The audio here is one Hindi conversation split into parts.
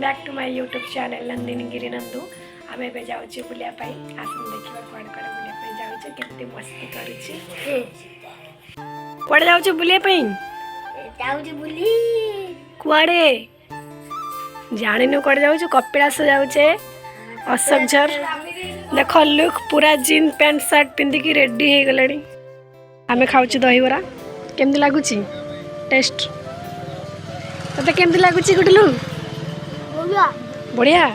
Back to my YouTube channel Nandini Giri Nandu आम ए जाऊँ बुलिया आसन देखा कौन कौन बुलिया जाऊँ केमती मस्ती कर जाऊँ बुलिया कुआड़े जानी कौन जाऊँ कपिलास जाऊे अशोकझर देख लुक पूरा जीन पैंट शर्ट पिंधिकी रेडी हो गला आम खाऊ दहीबरा केमती लगुच टेस्ट ते केमती लगुच गुटलू बढ़िया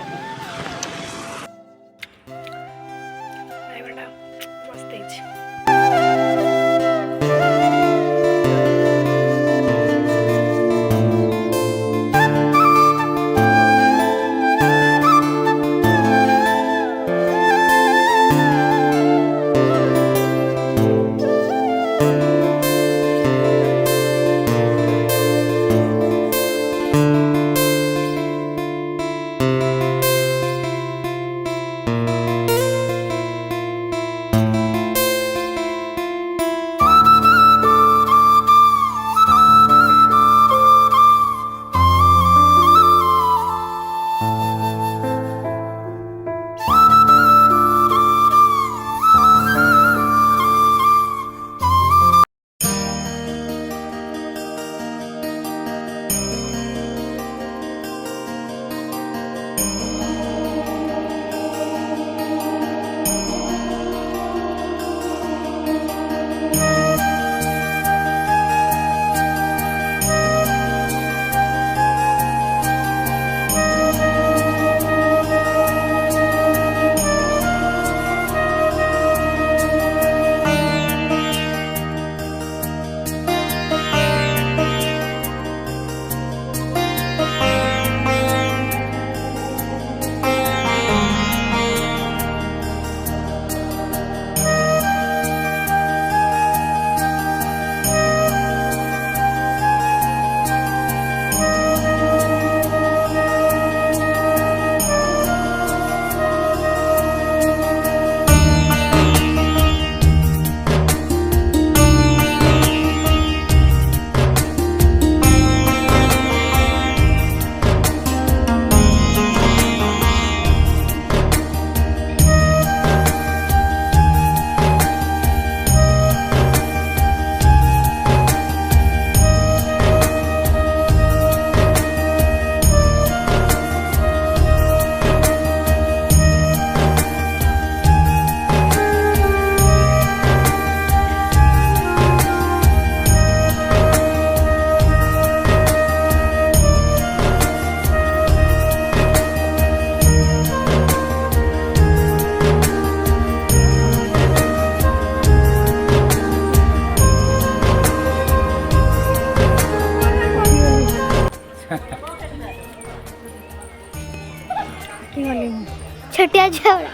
छोटिया झोड़ा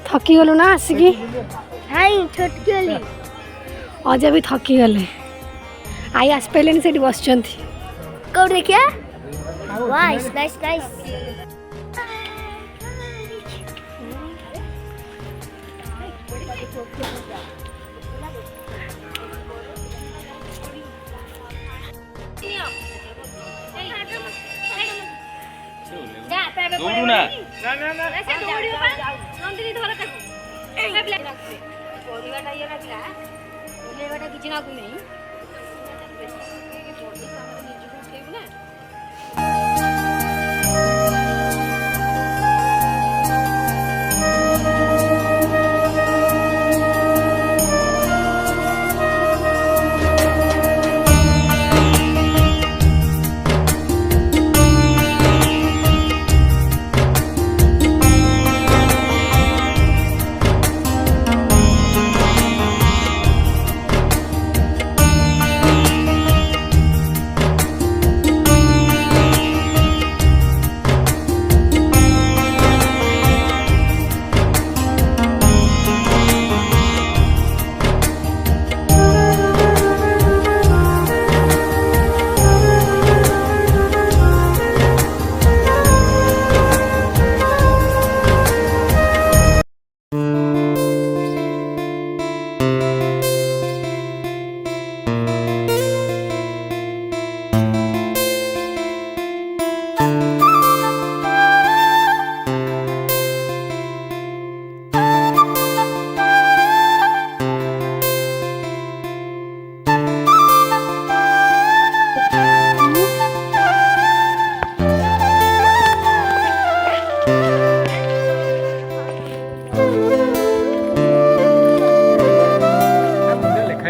थकी गलु ना आसिकी हाय छोटकी वाली अजय भी थकी गले आई आस पहले से बस कौन देखिया नाइस नाइस नाइस दौड़ू ना ऐसे दौड़ियो पा नंदिनी धर ताकू ए पढ़िबाटा ये लागला बोलेबाटा किछि ना को नहीं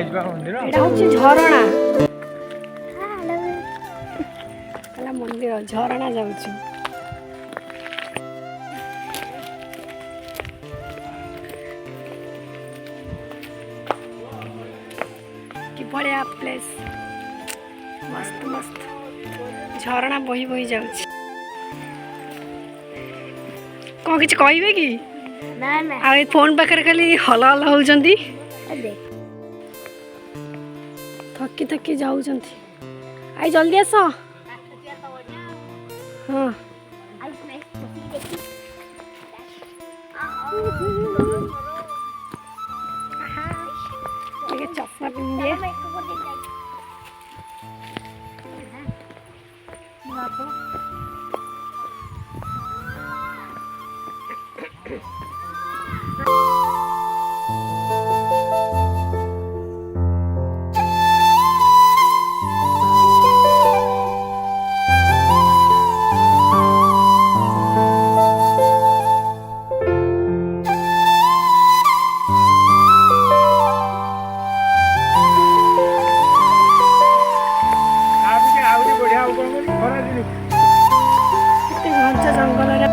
এটা হচ্ছে ঝরଣା ହେଲା ମନ୍ଦିର ଝରଣା ଯାଉଛି କି ବଢ଼ିଆ ପ୍ଲେସ୍ ମସ୍ତ ମସ୍ତ ଝରଣା ବହି ବହି ଯାଉଛି କ'ଣ କିଛି କହିବେ କି ଆଉ ଏ ଫୋନ୍ ପାଖରେ ଖାଲି ହଲ ହଲ ହଉଛନ୍ତି ଥକି ଥକି ଯାଉଛନ୍ତି ଆଇ ଜଲ୍ଦି ଆସ ହଁ ଟିକେ ଚଷମା ପିନ୍ଧିଦିଏ କେତେ ଘଞ୍ଚ ଜଙ୍ଗଲରେ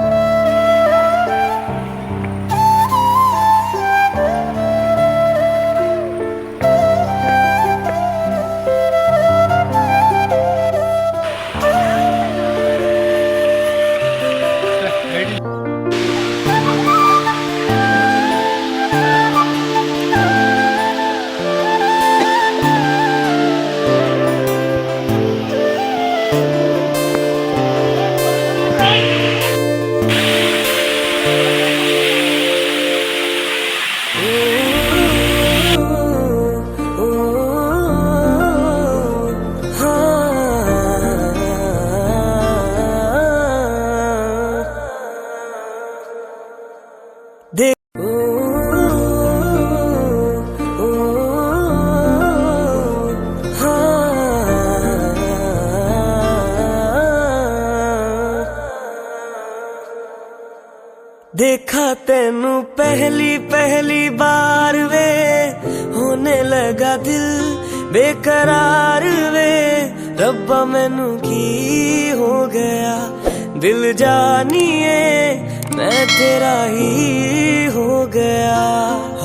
देखा तेनू पहली पहली बार वे होने लगा दिल बेकरार वे रब्बा मैनू की हो गया दिल जानिए मैं तेरा ही हो गया।